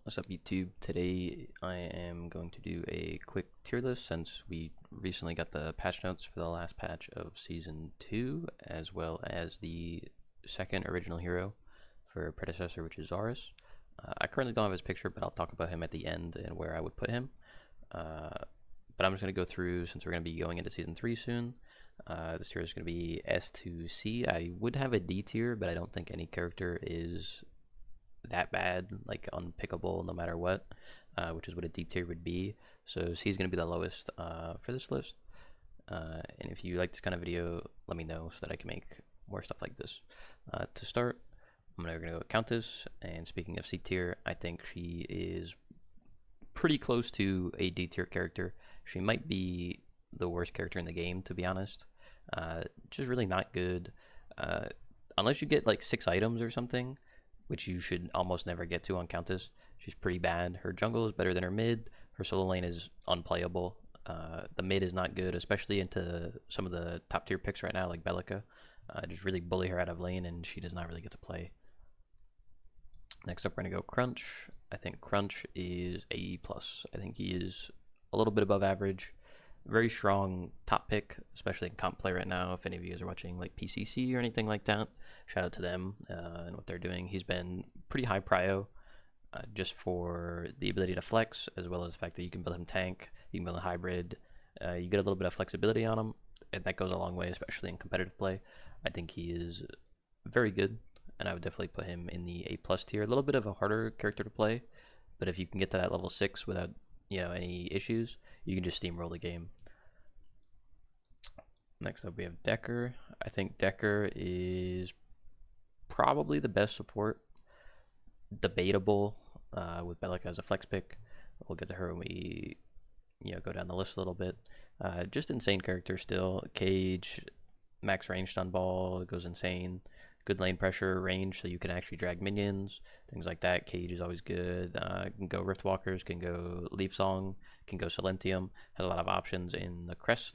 What's up YouTube? Today I am going to do a quick tier list since we recently got the patch notes for the last patch of Season 2, as well as the second original hero for Predecessor, which is Zarus. I currently don't have his picture, but I'll talk about him at the end and where I would put him. But I'm just going to go through, since we're going to be going into Season 3 soon. This tier is going to be S to C. I would have a D tier, but I don't think any character is that bad, like unpickable no matter what, which is what a D tier would be. So C is going to be the lowest for this list. And if you like this kind of video, let me know so that I can make more stuff like this. To start, I'm going to go with Countess, and speaking of C tier, I think she is pretty close to a D tier character. She might be the worst character in the game, to be honest. Just really not good. Unless you get like 6 items or something, which you should almost never get to on Countess. She's pretty bad. Her jungle is better than her mid. Her solo lane is unplayable. The mid is not good, especially into some of the top tier picks right now, like Belica. Just really bully her out of lane, and she does not really get to play. Next up, we're gonna go Crunch. I think Crunch is A+. I think he is a little bit above average. Very strong top pick, especially in comp play right now. If any of you guys are watching like PCC or anything like that, shout out to them and what they're doing. He's been pretty high prio just for the ability to flex, as well as the fact that you can build him tank, you can build a hybrid, you get a little bit of flexibility on him, and that goes a long way, especially in competitive play. I think he is very good, and I would definitely put him in the A+ tier. A little bit of a harder character to play, but if you can get to that level 6 without any issues, you can just steamroll the game. Next up, we have Decker. I think Decker is probably the best support. Debatable with Belica as a flex pick. We'll get to her when we go down the list a little bit. Just insane character still. Cage, max range stun ball, goes insane. Good lane pressure, range, so you can actually drag minions, things like that. Cage is always good. Can go Riftwalkers, can go Leaf Song, can go Silentium. Has a lot of options in the crest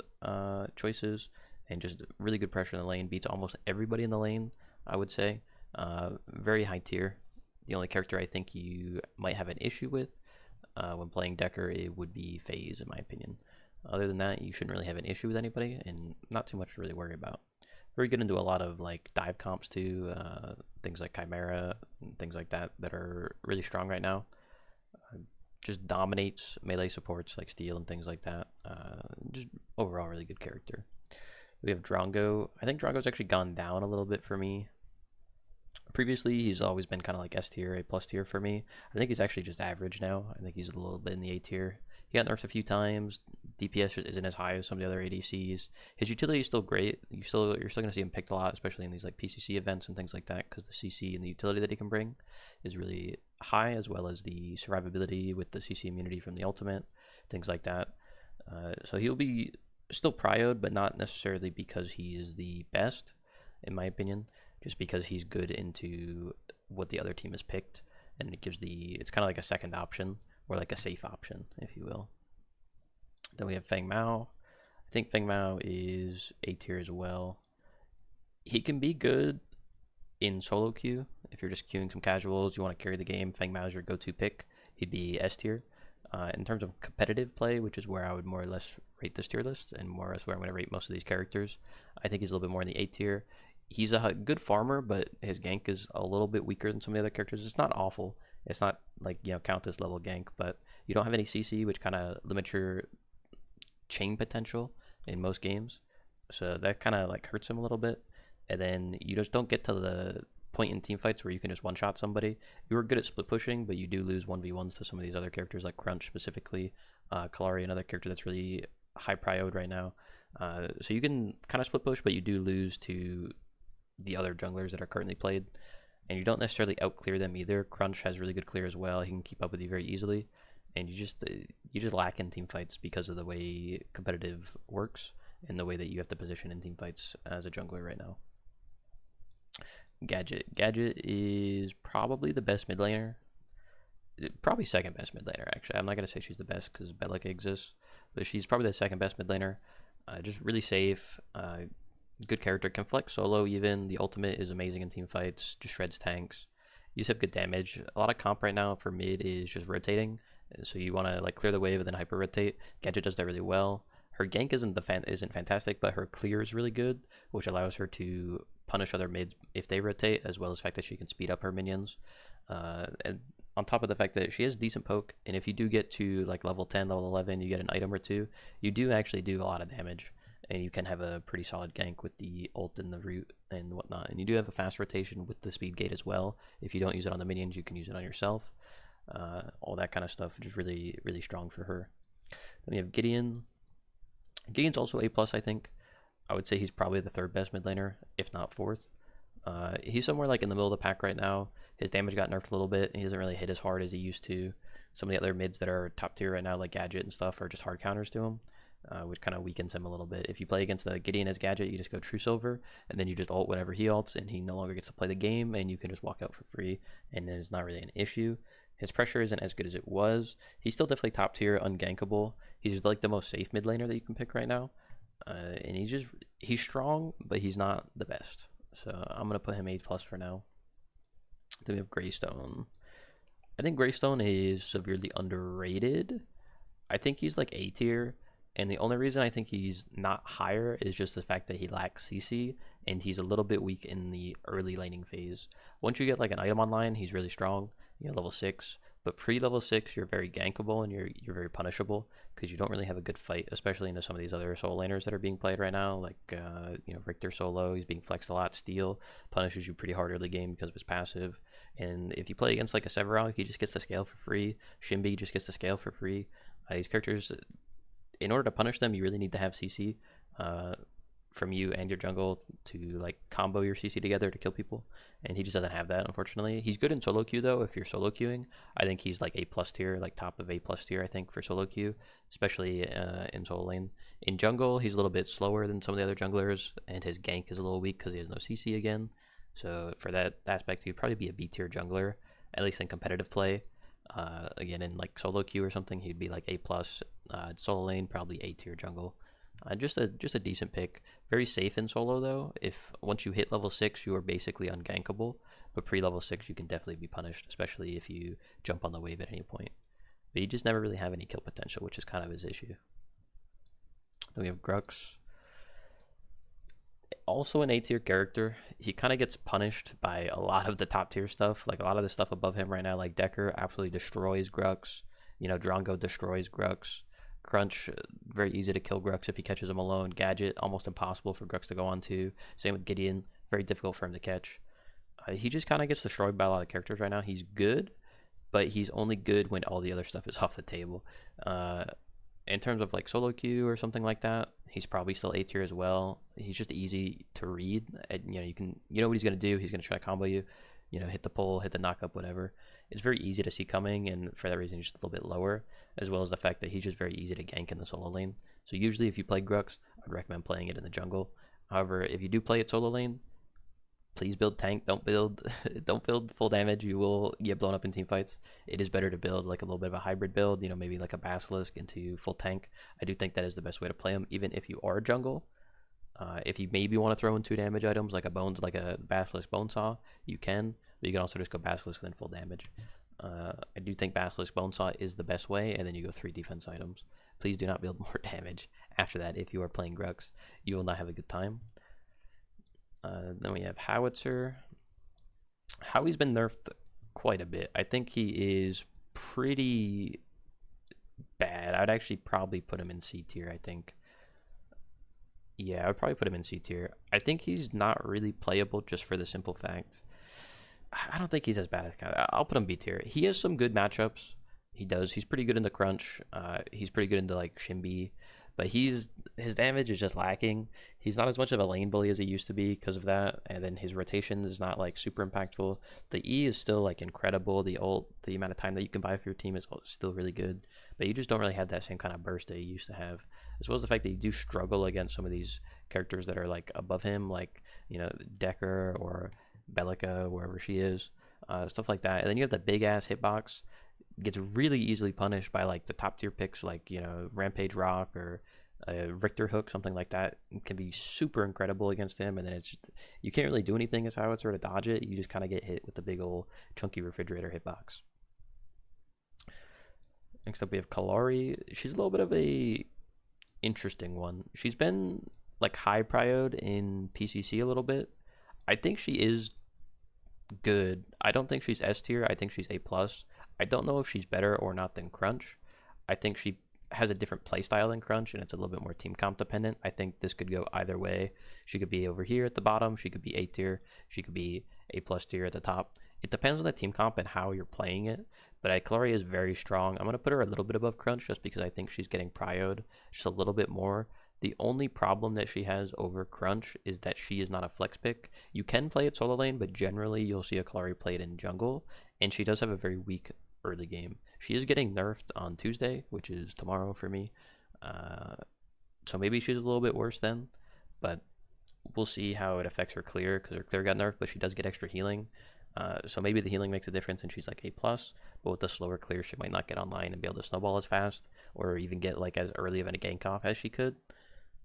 choices, and just really good pressure in the lane. Beats almost everybody in the lane, I would say. Very high tier. The only character I think you might have an issue with when playing Decker, it would be FaZe, in my opinion. Other than that, you shouldn't really have an issue with anybody, and not too much to really worry about. Very good into a lot of like dive comps too, things like Chimera and things like that are really strong right now. Just dominates melee supports like Steel and things like that. Just overall really good character. We have Drongo. I think Drongo's actually gone down a little bit for me. Previously, he's always been kind of like S tier, A+ tier for me. I think he's actually just average now. I think he's a little bit in the A tier. He got nerfed a few times. DPS isn't as high as some of the other ADCs. His utility is still great. You're still going to see him picked a lot, especially in these like PCC events and things like that, because the CC and the utility that he can bring is really high, as well as the survivability with the CC immunity from the ultimate, things like that. So he'll be still prioed, but not necessarily because he is the best, in my opinion, just because he's good into what the other team has picked, and it's kind of like a second option, or like a safe option, if you will. Then we have Feng Mao. I think Feng Mao is A tier as well. He can be good in solo queue. If you're just queuing some casuals, you want to carry the game, Feng Mao is your go-to pick. He'd be S tier. In terms of competitive play, which is where I would more or less rate this tier list, and more or less where I'm going to rate most of these characters, I think he's a little bit more in the A tier. He's a good farmer, but his gank is a little bit weaker than some of the other characters. It's not awful. It's not like, Countess level gank, but you don't have any CC, which kind of limits your chain potential in most games. So that kind of like hurts him a little bit. And then you just don't get to the point in team fights where you can just one-shot somebody. You were good at split pushing, but you do lose 1v1s to some of these other characters like Crunch specifically. Kalari, another character that's really high prioed right now. So you can kind of split push, but you do lose to the other junglers that are currently played, and you don't necessarily out clear them either. Crunch has really good clear as well. He can keep up with you very easily, and you just lack in team fights because of the way competitive works and the way that you have to position in team fights as a jungler right now. Gadget is probably the best mid laner, probably second best mid laner actually. I'm not gonna say she's the best because Belica exists, but she's probably the second best mid laner. Just really safe. Good character, can flex solo even. The ultimate is amazing in team fights, just shreds tanks. You just have good damage. A lot of comp right now for mid is just rotating. So you want to like clear the wave and then hyper rotate. Gadget does that really well. Her gank isn't fantastic, but her clear is really good, which allows her to punish other mids if they rotate, as well as the fact that she can speed up her minions. And on top of the fact that she has decent poke, and if you do get to like level 10, level 11, you get an item or two, you do actually do a lot of damage, and you can have a pretty solid gank with the ult and the root and whatnot. And you do have a fast rotation with the speed gate as well. If you don't use it on the minions, you can use it on yourself. All that kind of stuff, which is really, really strong for her. Then we have Gideon. Gideon's also A+, I think. I would say he's probably the third best mid laner, if not fourth. He's somewhere like in the middle of the pack right now. His damage got nerfed a little bit. He doesn't really hit as hard as he used to. Some of the other mids that are top tier right now, like Gadget and stuff, are just hard counters to him, which kind of weakens him a little bit. If you play against the Gideon as Gadget, you just go True Silver, and then you just ult whenever he ults, and he no longer gets to play the game, and you can just walk out for free, and it's not really an issue. His pressure isn't as good as it was. He's still definitely top tier, ungankable. He's like the most safe mid laner that you can pick right now. And he's strong, but he's not the best. So I'm going to put him A+ for now. Then we have Greystone. I think Greystone is severely underrated. I think he's like A tier. And the only reason I think he's not higher is just the fact that he lacks CC, and he's a little bit weak in the early laning phase. Once you get like an item online, he's really strong. Level 6. But pre-level 6, you're very gankable and you're very punishable because you don't really have a good fight, especially into some of these other solo laners that are being played right now, like Richter solo. He's being flexed a lot. Steel punishes you pretty hard early game because of his passive. And if you play against like a Sevarog, he just gets the scale for free. Shimby just gets the scale for free. These characters, in order to punish them, you really need to have CC from you and your jungle to like combo your CC together to kill people, and he just doesn't have that, unfortunately. He's good in solo queue though. If you're solo queuing, I think he's like A+ tier, like top of A+ tier, I think, for solo queue, especially in solo lane. In jungle, he's a little bit slower than some of the other junglers, and his gank is a little weak because he has no CC again. So for that aspect, he'd probably be a B tier jungler, at least in competitive play. Again, in like solo queue or something, he'd be like A+. Solo lane, probably A tier jungle. Just a decent pick. Very safe in solo though. If once you hit level 6, you are basically ungankable, but pre-level 6 you can definitely be punished, especially if you jump on the wave at any point. But you just never really have any kill potential, which is kind of his issue. Then we have Grux. Also an A tier character. He kind of gets punished by a lot of the top tier stuff. Like a lot of the stuff above him right now, like Decker absolutely destroys Grux. Drongo destroys Grux. Crunch, very easy to kill Grux if he catches him alone. Gadget, almost impossible for Grux to go on to. Same with Gideon, very difficult for him to catch. He just kind of gets destroyed by a lot of characters right now. He's good, but he's only good when all the other stuff is off the table. In terms of like solo queue or something like that, he's probably still A tier as well. He's just easy to read. You know what he's gonna do. He's gonna try to combo you. Hit the pull, hit the knockup, whatever. It's very easy to see coming, and for that reason, he's just a little bit lower, as well as the fact that he's just very easy to gank in the solo lane. So usually, if you play Grux, I'd recommend playing it in the jungle. However, if you do play it solo lane, please build tank. Don't build full damage. You will get blown up in team fights. It is better to build like a little bit of a hybrid build. Maybe like a Basilisk into full tank. I do think that is the best way to play him, even if you are a jungle. If you maybe want to throw in 2 damage items like a Basilisk Bonesaw, you can. But you can also just go Basilisk and then full damage. I do think Basilisk Bonesaw is the best way, and then you go 3 defense items. Please do not build more damage after that if you are playing Grux. You will not have a good time. Then we have Howitzer. Howie's been nerfed quite a bit. I think he is pretty bad. I would actually probably put him in C tier, I think. Yeah, I would probably put him in C tier. I think he's not really playable just for the simple fact. I don't think he's as bad as I'll put him B tier. He has some good matchups. He does. He's pretty good in the crunch. He's pretty good into like Shimby, but his damage is just lacking. He's not as much of a lane bully as he used to be because of that, and then his rotation is not like super impactful. The E is still like incredible. The ult, the amount of time that you can buy for your team is still really good, but you just don't really have that same kind of burst that you used to have, as well as the fact that you do struggle against some of these characters that are like above him, like Decker or Bellica, wherever she is, stuff like that. And then you have the big ass hitbox. Gets really easily punished by like the top tier picks like Rampage Rock or A Richter hook, something like that, can be super incredible against him, and then it's just, you can't really do anything as howitzer to dodge it. You just kind of get hit with the big old chunky refrigerator hitbox. Next up, we have Kalari. She's a little bit of a interesting one. She's been like high prioed in PCC a little bit. I think she is good. I don't think she's S tier. I think she's A plus. I don't know if she's better or not than Crunch. I think she has a different playstyle than Crunch, and it's a little bit more team comp dependent. I think this could go either way. She could be over here at the bottom. She could be A tier. She could be A plus tier at the top. It depends on the team comp and how you're playing it. But Kalari is very strong. I'm going to put her a little bit above Crunch just because I think she's getting prioed just a little bit more. The only problem that she has over Crunch is that she is not a flex pick. You can play it solo lane, but generally you'll see a Kalari played in jungle, and she does have a very weak early game. She is getting nerfed on Tuesday, which is tomorrow for me. So maybe she's a little bit worse then, but we'll see how it affects her clear, because her clear got nerfed, but she does get extra healing. So maybe the healing makes a difference and she's like A+, but with the slower clear, she might not get online and be able to snowball as fast, or even get like as early of a gank off as she could,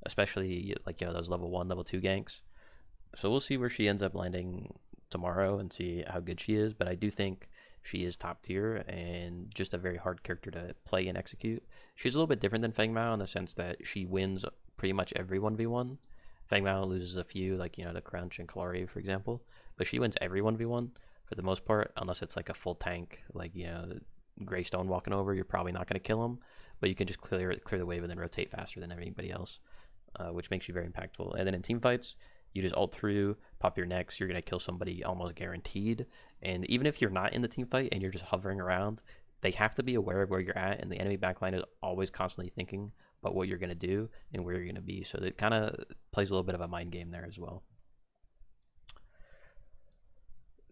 especially like, you know, those level 1, level 2 ganks. So we'll see where she ends up landing tomorrow and see how good she is, but I do think she is top tier and just a very hard character to play and execute. She's a little bit different than Feng Mao in the sense that she wins pretty much every 1v1. Feng Mao loses a few, like, you know, to Crunch and Kalari, for example, but she wins every 1v1 for the most part, unless it's like a full tank, like, you know, Greystone walking over, you're probably not going to kill him, but you can just clear the wave and then rotate faster than everybody else, which makes you very impactful. And then in team fights, you just ult through, pop your next, you're going to kill somebody almost guaranteed. And even if you're not in the team fight and you're just hovering around, they have to be aware of where you're at, and the enemy backline is always constantly thinking about what you're going to do and where you're going to be. So it kind of plays a little bit of a mind game there as well.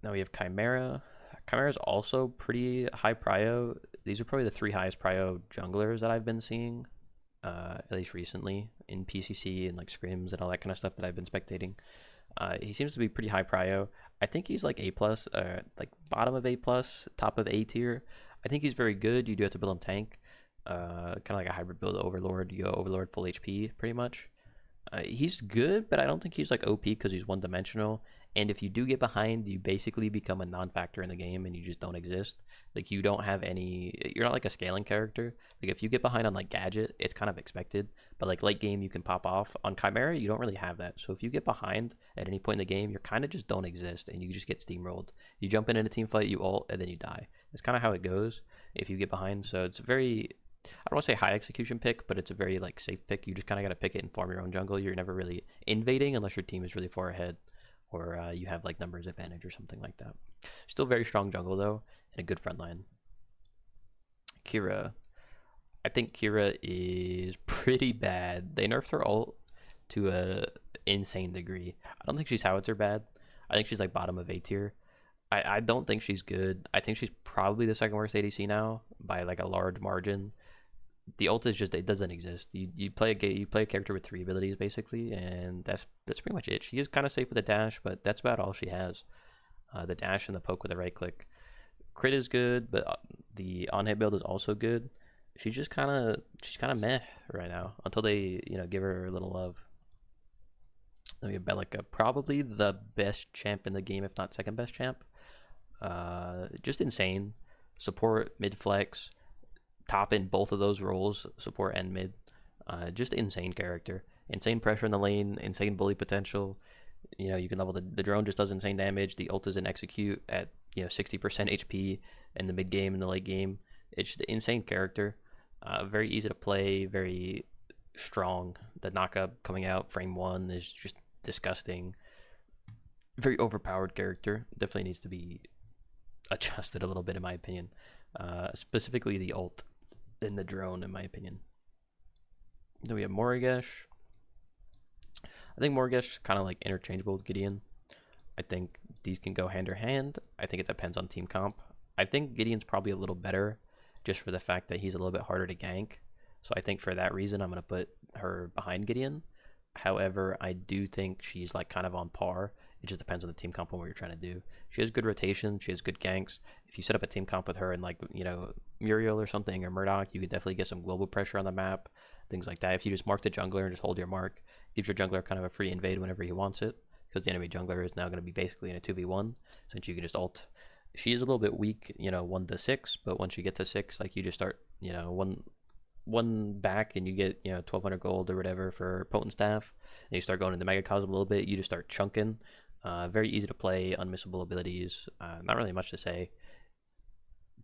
Now we have Chimera. Chimera is also pretty high prio. These are probably the 3 highest prio junglers that I've been seeing, at least recently, in PCC and like scrims and all that kind of stuff that I've been spectating. He seems to be pretty high prio. I think he's like A+, like bottom of A+, top of A tier. I think he's very good. You do have to build him tank. Kind of like a hybrid build of Overlord. You go Overlord full HP pretty much. He's good, but I don't think he's like OP because he's one-dimensional. And if you do get behind, you basically become a non-factor in the game and you just don't exist. Like, you don't have any, you're not like a scaling character. Like, if you get behind on like Gadget, it's kind of expected, but like late game you can pop off. On Chimera, you don't really have that. So if you get behind at any point in the game, you're kind of just don't exist and you just get steamrolled. You jump in a team fight, you ult, and then you die. It's kind of how it goes if you get behind. So it's very, I don't want to say high execution pick, but it's a very like safe pick. You just kind of got to pick it and farm your own jungle. You're never really invading unless your team is really far ahead, or you have like numbers advantage or something like that. Still very strong jungle though, and a good front line. Kira. I think Kira is pretty bad. They nerfed her ult to a insane degree. I don't think she's howitzer bad. I think she's like bottom of A tier. I don't think she's good. I think she's probably the second worst ADC now by like a large margin. The ult is just, it doesn't exist. You play a character with 3 abilities basically, and that's pretty much it. She is kind of safe with the dash, but that's about all she has. The dash and the poke with the right click. Crit is good, but the on hit build is also good. She's kind of meh right now until they, you know, give her a little love. Then we have Belica, probably the best champ in the game, if not second best champ. Just insane. Support, mid flex, top in both of those roles, support and mid. Just insane character. Insane pressure in the lane, insane bully potential. You know, you can level the drone, just does insane damage. The ult is an execute at, you know, 60% HP in the mid game and the late game. It's just an insane character. Very easy to play, very strong. The knockup coming out frame 1 is just disgusting. Very overpowered character. Definitely needs to be adjusted a little bit in my opinion. Specifically the ult and the drone in my opinion. Then we have Morigesh. I think Morigesh is kind of like interchangeable with Gideon. I think these can go hand in hand. I think it depends on team comp. I think Gideon's probably a little better just for the fact that he's a little bit harder to gank. So I think for that reason, I'm going to put her behind Gideon. However, I do think she's like kind of on par. It just depends on the team comp and what you're trying to do. She has good rotation. She has good ganks. If you set up a team comp with her and like, you know, Muriel or something or Murdoch, you could definitely get some global pressure on the map. things like that. If you just mark the jungler and just hold your mark, gives your jungler kind of a free invade whenever he wants it, because the enemy jungler is now going to be basically in a 2v1, since you can just ult. She is a little bit weak, 1 to 6, but once you get to 6, like you just start, one back and you get 1200 gold or whatever for potent staff, and you start going into megacosm a little bit, you just start chunking. Very easy to play, unmissable abilities, not really much to say.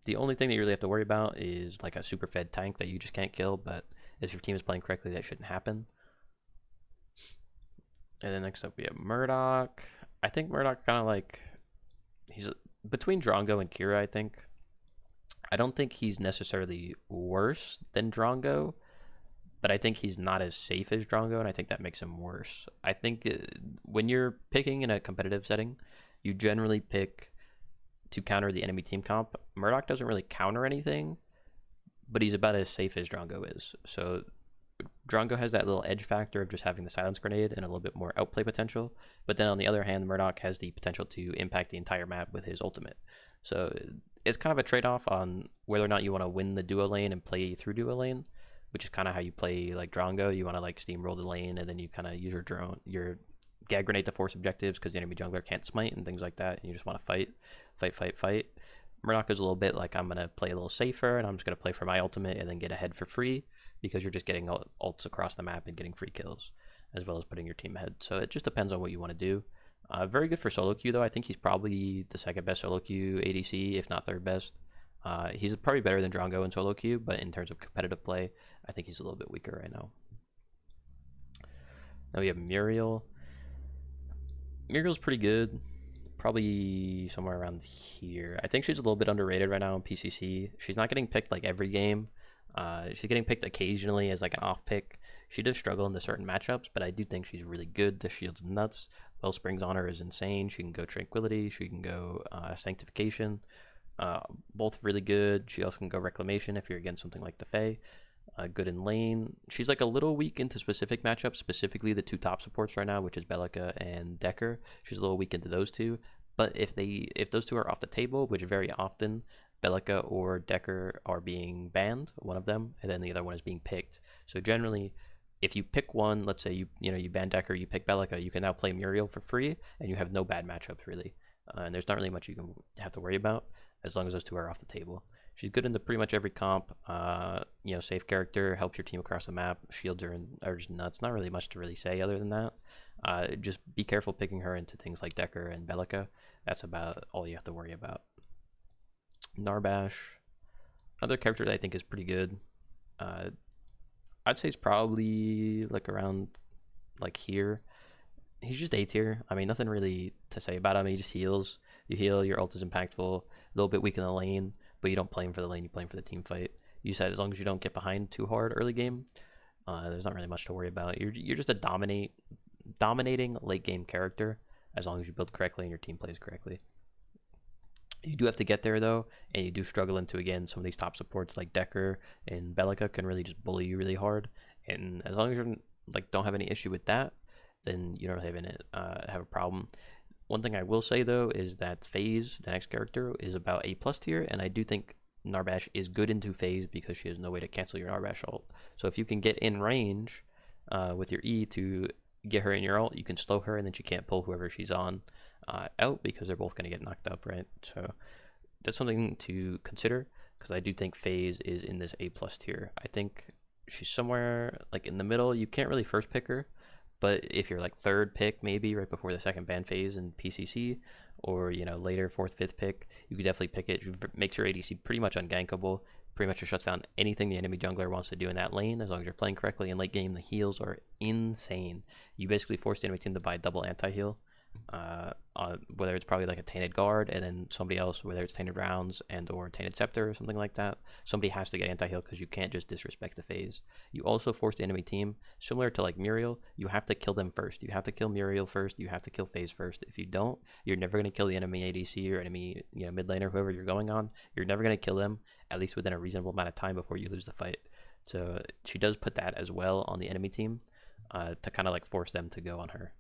The only thing that you really have to worry about is like a super fed tank that you just can't kill, but if your team is playing correctly, that shouldn't happen. And then next up we have Murdoch. I think Murdoch kind of like, he's between Drongo and Kira, I think. I don't think he's necessarily worse than Drongo, but I think he's not as safe as Drongo, and I think that makes him worse. I think when you're picking in a competitive setting, you generally pick to counter the enemy team comp. Murdoch doesn't really counter anything, but he's about as safe as Drongo is. So Drongo has that little edge factor of just having the silence grenade and a little bit more outplay potential, but then on the other hand, Murdoch has the potential to impact the entire map with his ultimate. So it's kind of a trade-off on whether or not you want to win the duo lane and play through duo lane, which is kind of how you play like Drongo. You want to like steamroll the lane, and then you kind of use your gag grenade to force objectives because the enemy jungler can't smite and things like that, and you just want to fight. Murdoch is a little bit like, I'm going to play a little safer, and I'm just going to play for my ultimate and then get ahead for free, because you're just getting ults across the map and getting free kills, as well as putting your team ahead. So it just depends on what you want to do. Very good for solo queue, though. I think he's probably the second best solo queue ADC, if not third best. He's probably better than Drongo in solo queue, but in terms of competitive play, I think he's a little bit weaker right now. Now we have Muriel. Muriel's pretty good. Probably somewhere around here. I think she's a little bit underrated right now in PCC. She's not getting picked like every game. She's getting picked occasionally as like an off pick. She does struggle into certain matchups, but I do think she's really good. The shield's nuts. Wellspring's on her is insane. She can go Tranquility. She can go Sanctification. Both really good. She also can go Reclamation if you're against something like the Fae. Good in lane. She's like a little weak into specific matchups, specifically the two top supports right now, which is Belica and Decker. She's a little weak into those two. But if those two are off the table, which very often Belica or Decker are being banned, one of them, and then the other one is being picked. So generally, if you pick one, let's say you ban Decker, you pick Belica, you can now play Muriel for free, and you have no bad matchups really. And there's not really much you can have to worry about as long as those two are off the table. She's good into pretty much every comp. Safe character, helps your team across the map. Shields are just nuts. Not really much to really say other than that. Just be careful picking her into things like Decker and Belica. That's about all you have to worry about. Narbash, other character that I think is pretty good. I'd say he's probably like around like here. He's just A tier. I mean, nothing really to say about him. He just heals. You heal, your ult is impactful. A little bit weak in the lane, but you don't play him for the lane, you play him for the team fight. You said as long as you don't get behind too hard early game, there's not really much to worry about. You're just a dominating late game character as long as you build correctly and your team plays correctly. You do have to get there though, and you do struggle into, again, some of these top supports like Decker and Belica can really just bully you really hard. And as long as you don't have any issue with that, then you don't have a problem. One thing I will say though is that FaZe, the next character, is about A+ tier, and I do think Narbash is good into FaZe because she has no way to cancel your Narbash ult. So if you can get in range with your E to get her in your ult, you can slow her, and then she can't pull whoever she's on out because they're both going to get knocked up, right? So that's something to consider, because I do think FaZe is in this A+ tier. I think she's somewhere like in the middle. You can't really first pick her, but if you're like third pick, maybe right before the second ban phase in PCC, or later fourth, fifth pick, you could definitely pick it. It makes your ADC pretty much ungankable. Pretty much just shuts down anything the enemy jungler wants to do in that lane, as long as you're playing correctly. In late game, the heals are insane. You basically force the enemy team to buy double anti-heal, whether it's probably like a Tainted Guard, and then somebody else, whether it's Tainted Rounds and or Tainted Scepter or something like that. Somebody has to get anti-heal because you can't just disrespect the phase. You also force the enemy team, similar to like Muriel, you have to kill them first. You have to kill Muriel first, you have to kill FaZe first. If you don't, you're never going to kill the enemy ADC or enemy mid laner, whoever you're going on. You're never going to kill them, at least within a reasonable amount of time before you lose the fight. So she does put that as well on the enemy team to kind of like force them to go on her.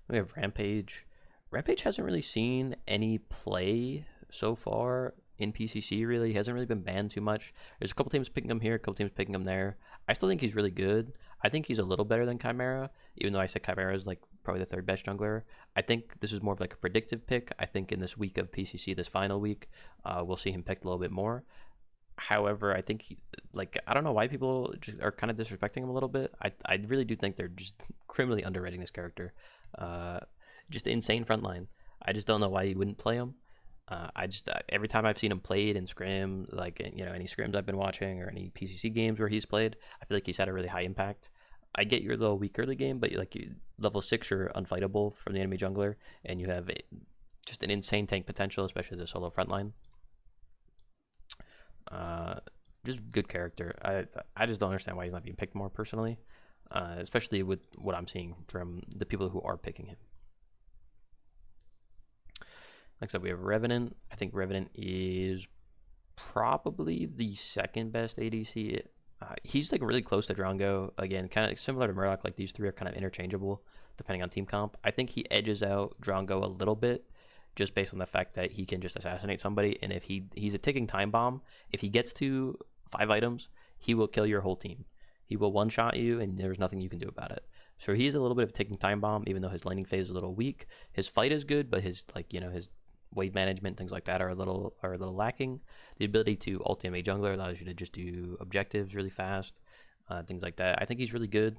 We have Rampage. Rampage hasn't really seen any play so far in PCC, really. He hasn't really been banned too much. There's a couple teams picking him here, a couple teams picking him there. I still think he's really good. I think he's a little better than Chimera, even though I said Chimera is like probably the third best jungler. I think this is more of like a predictive pick. I think in this week of PCC, this final week, we'll see him picked a little bit more. However, I think I don't know why people just are kind of disrespecting him a little bit. I really do think they're just criminally underrating this character. Just insane frontline. I just don't know why you wouldn't play him. I just every time I've seen him played in scrim, like any scrims I've been watching or any PCC games where he's played, I feel like he's had a really high impact. I get you're a little weak early game, but level 6, you're unfightable from the enemy jungler, and you have just an insane tank potential, especially the solo frontline. Just good character. I just don't understand why he's not being picked more personally, especially with what I'm seeing from the people who are picking him. Next up, we have Revenant. I think Revenant is probably the second best ADC. He's like really close to Drongo. Again, kind of similar to Murloc. Like these three are kind of interchangeable depending on team comp. I think he edges out Drongo a little bit just based on the fact that he can just assassinate somebody. And if he's a ticking time bomb, if he gets to 5 items, he will kill your whole team. He will one-shot you, and there's nothing you can do about it. So he's a little bit of a ticking time bomb, even though his laning phase is a little weak. His fight is good, but his his wave management, things like that are a little lacking. The ability to ultimate jungler allows you to just do objectives really fast, things like that. I think he's really good.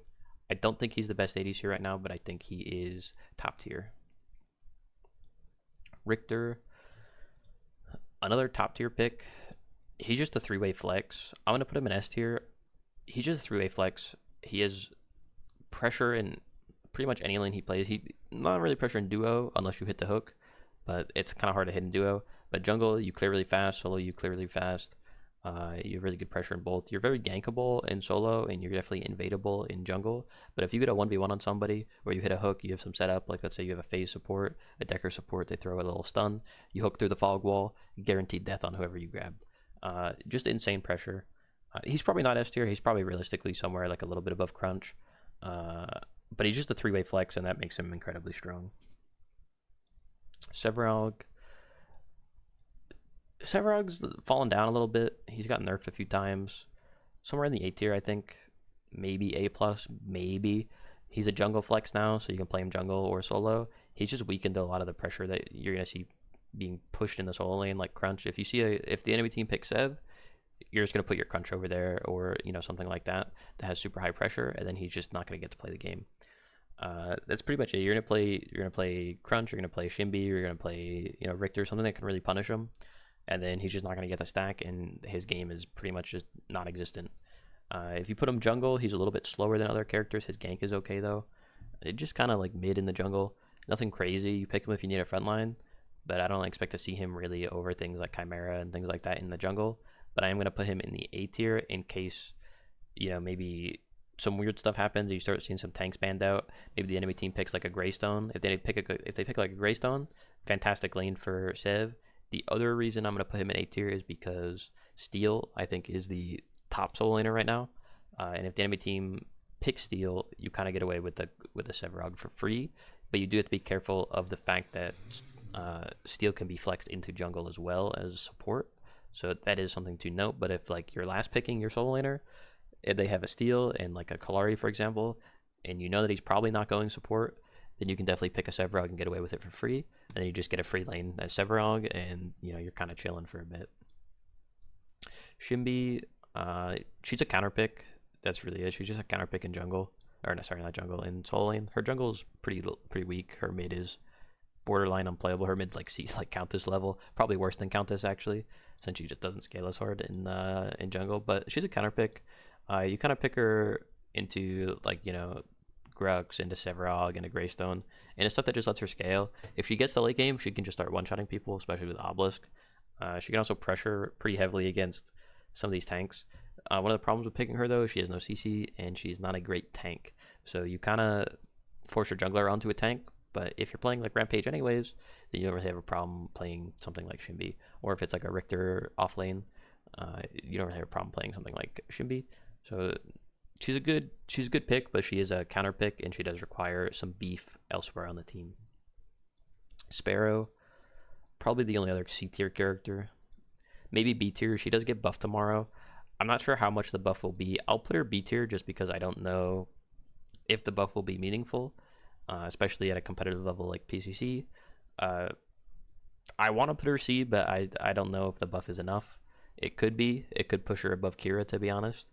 I don't think he's the best ADC right now, but I think he is top tier. Richter, another top tier pick. He's just a 3-way flex. I'm gonna put him in S tier. He's just a 3-way flex. He has pressure in pretty much any lane he plays. He not really pressure in duo unless you hit the hook, but it's kind of hard to hit in duo. But jungle, you clear really fast. Solo, you clear really fast. You have really good pressure in both. You're very gankable in solo, and you're definitely invadable in jungle. But if you get a 1v1 on somebody, where you hit a hook, you have some setup, like let's say you have a phase support, a decker support, they throw a little stun, you hook through the fog wall, guaranteed death on whoever you grab. Just insane pressure. He's probably not S tier. He's probably realistically somewhere like a little bit above Crunch. But he's just a 3-way flex, and that makes him incredibly strong. Sevarog's fallen down a little bit. He's gotten nerfed a few times. Somewhere in the A tier, I think. Maybe A+, maybe. He's a jungle flex now, so you can play him jungle or solo. He's just weakened a lot of the pressure that you're going to see being pushed in the solo lane, like Crunch. If you see if the enemy team picks Sev, you're just going to put your Crunch over there, or something like that has super high pressure, and then he's just not going to get to play the game. That's pretty much it. You're gonna play Crunch, you're gonna play Shimby, you're gonna play Richter, something that can really punish him, and then he's just not gonna get the stack, and his game is pretty much just non-existent. If you put him jungle, he's a little bit slower than other characters. His gank is okay though. It just kind of like mid in the jungle, nothing crazy. You pick him if you need a frontline, but I don't expect to see him really over things like Chimera and things like that in the jungle. But I am gonna put him in the A tier in case maybe some weird stuff happens. You start seeing some tanks banned out. Maybe the enemy team picks like a Greystone. If they pick like a Greystone, fantastic lane for Sev. The other reason I'm gonna put him in A tier is because Steel, I think, is the top solo laner right now. And if the enemy team picks Steel, you kind of get away with the Sevarog for free. But you do have to be careful of the fact that Steel can be flexed into jungle as well as support. So that is something to note. But if like you're last picking your solo laner, if they have a Steel and like a Kalari, for example, and you know that he's probably not going support, then you can definitely pick a Sevarog and get away with it for free. And then you just get a free lane as Sevarog, and you're kind of chilling for a bit. Shimby, she's a counter pick. That's really it. She's just a counter pick in jungle, or no, sorry, not jungle, in solo lane. Her jungle is pretty weak. Her mid is borderline unplayable. Her mid's like Countess level, probably worse than Countess actually, since she just doesn't scale as hard in jungle. But she's a counter pick. You kind of pick her into Grux, into Sevarog, into Greystone, and it's stuff that just lets her scale. If she gets to late game, she can just start one-shotting people, especially with Obelisk. She can also pressure pretty heavily against some of these tanks. One of the problems with picking her though is she has no CC, and she's not a great tank. So you kind of force your jungler onto a tank, but if you're playing like Rampage anyways, then you don't really have a problem playing something like Shimby. Or if it's like a Richter off lane, you don't really have a problem playing something like Shimby. So she's a good pick, but she is a counter pick, and she does require some beef elsewhere on the team. Sparrow, probably the only other C tier character. Maybe B tier. She does get buffed tomorrow. I'm not sure how much the buff will be. I'll put her B tier just because I don't know if the buff will be meaningful, especially at a competitive level like PCC. I want to put her C, but I don't know if the buff is enough. It could be. It could push her above Kira, to be honest.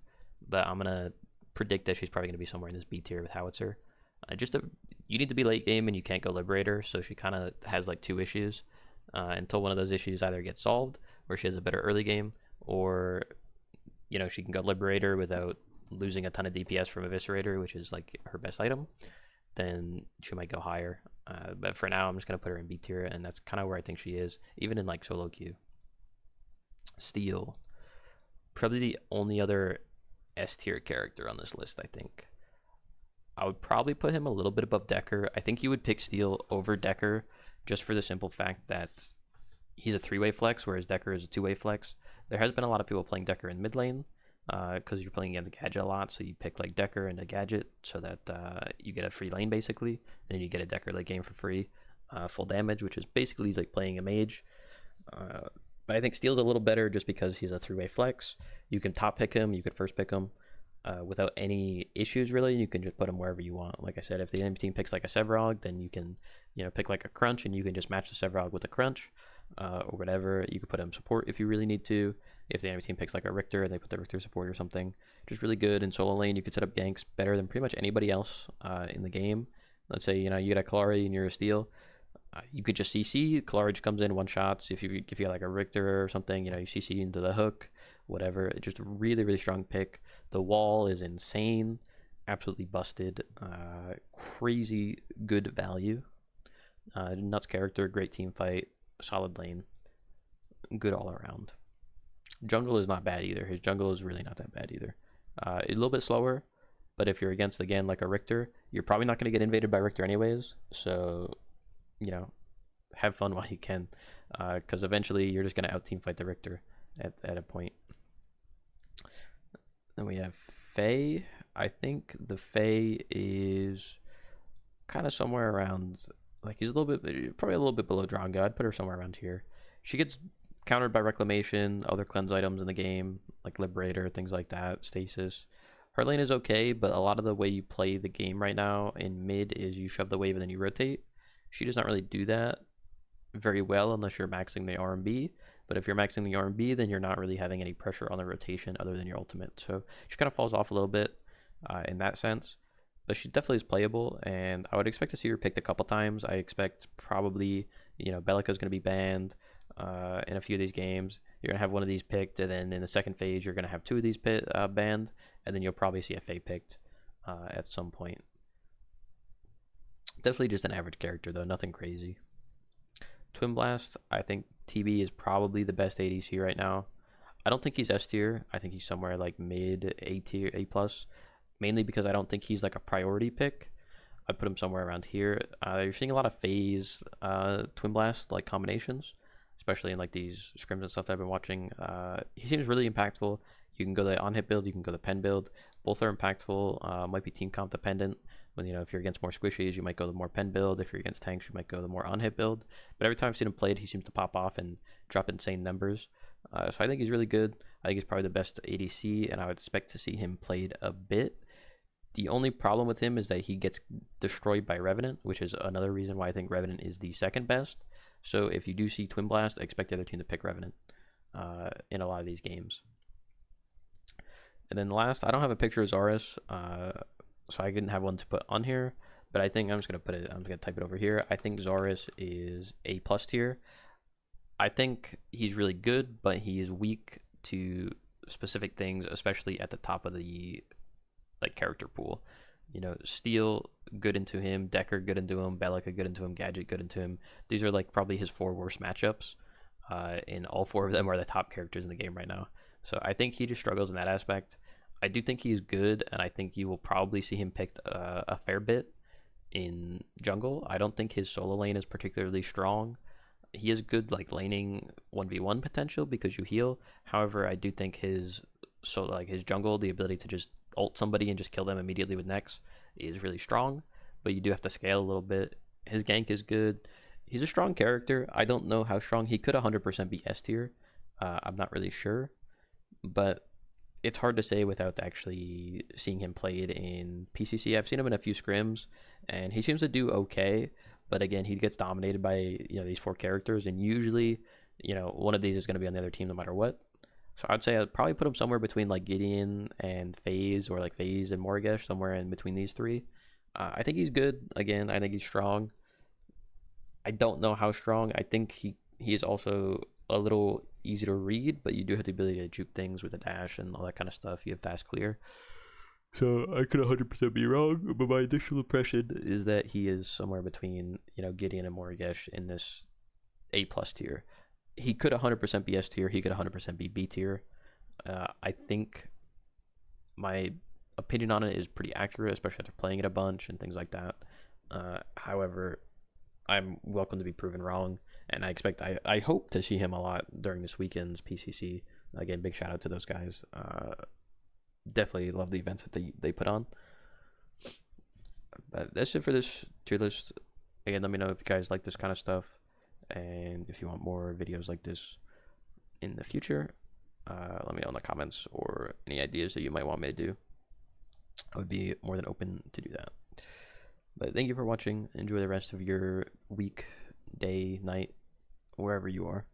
But I'm going to predict that she's probably going to be somewhere in this B tier with Howitzer. You need to be late game and you can't go Liberator, so she kind of has like two issues until one of those issues either gets solved, where she has a better early game, or she can go Liberator without losing a ton of DPS from Eviscerator, which is like her best item. Then she might go higher. But for now, I'm just gonna put her in B tier, and that's kind of where I think she is, even in like solo queue. Steel, probably the only other S tier character on this list. I think I would probably put him a little bit above Decker. I think you would pick Steel over Decker just for the simple fact that he's a 3-way flex, whereas Decker is a 2-way flex. There has been a lot of people playing Decker in mid lane because you're playing against Gadget a lot, so you pick like Decker and a Gadget so that you get a free lane basically, and then you get a Decker late game for free, full damage, which is basically like playing a mage. But I think Steel's a little better just because he's a 3-way flex. You can top pick him, you can first pick him without any issues really. You can just put him wherever you want. Like I said, if the enemy team picks like a Sevarog, then you can pick like a Crunch, and you can just match the Sevarog with a Crunch or whatever. You could put him support if you really need to. If the enemy team picks like a Richter and they put the Richter support or something, just really good. In solo lane, you could set up ganks better than pretty much anybody else in the game. Let's say you get a Kalari and you're a Steel. You could just CC. Kalari just comes in one shots. If you got like a Richter or something, you CC into the hook, whatever. It's just a really, really strong pick. The wall is insane, absolutely busted, crazy good value. Nuts character, great team fight, solid lane, good all around. Jungle is not bad either. His jungle is really not that bad either. A little bit slower, but if you're against, again, like a Richter, you're probably not going to get invaded by Richter anyways. So, have fun while you can, because eventually you're just going to out-team fight the Richter at a point. Then we have Faye. I think the Faye is kind of somewhere around, like he's probably a little bit below Drongo. I'd put her somewhere around here. She gets countered by Reclamation, other cleanse items in the game, like Liberator, things like that, Stasis. Her lane is okay, but a lot of the way you play the game right now in mid is you shove the wave and then you rotate. She does not really do that very well unless you're maxing the RMB. But if you're maxing the RMB, then you're not really having any pressure on the rotation other than your ultimate. So she kind of falls off a little bit in that sense. But she definitely is playable, and I would expect to see her picked a couple times. I expect probably, Belica is going to be banned in a few of these games. You're going to have one of these picked, and then in the second phase, you're going to have two of these banned, and then you'll probably see a Faye picked at some point. Definitely just an average character, though, nothing crazy. Twin Blast, I think TB is probably the best ADC right now. I don't think he's S tier. I think he's somewhere like mid A tier, A+, mainly because I don't think he's like a priority pick. I'd put him somewhere around here. You're seeing a lot of phase Twin Blast like combinations, especially in like these scrims and stuff that I've been watching. He seems really impactful. You can go the on-hit build, you can go the pen build. Both are impactful. Might be team comp dependent. When if you're against more squishies, you might go the more pen build. If you're against tanks, you might go the more on-hit build. But every time I've seen him played, he seems to pop off and drop insane numbers. So I think he's really good. I think he's probably the best ADC, and I would expect to see him played a bit. The only problem with him is that he gets destroyed by Revenant, which is another reason why I think Revenant is the second best. So if you do see Twin Blast, I expect the other team to pick Revenant in a lot of these games. And then last, I don't have a picture of Zarus, so I didn't have one to put on here, but I think I'm just going to type it over here. I think Zarus is A+ tier. I think he's really good, but he is weak to specific things, especially at the top of the character pool. Steel, good into him, Decker, good into him, Belica, good into him, Gadget, good into him. These are probably his 4 worst matchups, and all 4 of them are the top characters in the game right now. So I think he just struggles in that aspect. I do think he's good, and I think you will probably see him picked a fair bit in jungle. I don't think his solo lane is particularly strong. He has good laning 1v1 potential because you heal. However, I do think his jungle, the ability to just ult somebody and just kill them immediately with Nex, is really strong, but you do have to scale a little bit. His gank is good. He's a strong character. I don't know how strong. He could 100% be S tier. I'm not really sure, but it's hard to say without actually seeing him played in PCC. I've seen him in a few scrims, and he seems to do okay. But again, he gets dominated by these four characters, and usually one of these is going to be on the other team no matter what. So I'd say I'd probably put him somewhere between like Gideon and FaZe, or like FaZe and Morgesh, somewhere in between these three. I think he's good. Again, I think he's strong. I don't know how strong. I think he is also a little easy to read, but you do have the ability to juke things with a dash and all that kind of stuff. You have fast clear. So I could 100% be wrong, but my initial impression is that he is somewhere between Gideon and Morgesh in this A+ tier. He could 100% be S tier. He could 100% be B tier. I think my opinion on it is pretty accurate, especially after playing it a bunch and things like that. However, I'm welcome to be proven wrong, and I hope to see him a lot during this weekend's PCC. Again, big shout out to those guys. Definitely love the events that they put on. But that's it for this tier list. Again, let me know if you guys like this kind of stuff, and if you want more videos like this in the future. Let me know in the comments, or any ideas that you might want me to do. I would be more than open to do that. But thank you for watching. Enjoy the rest of your week, day, night, wherever you are.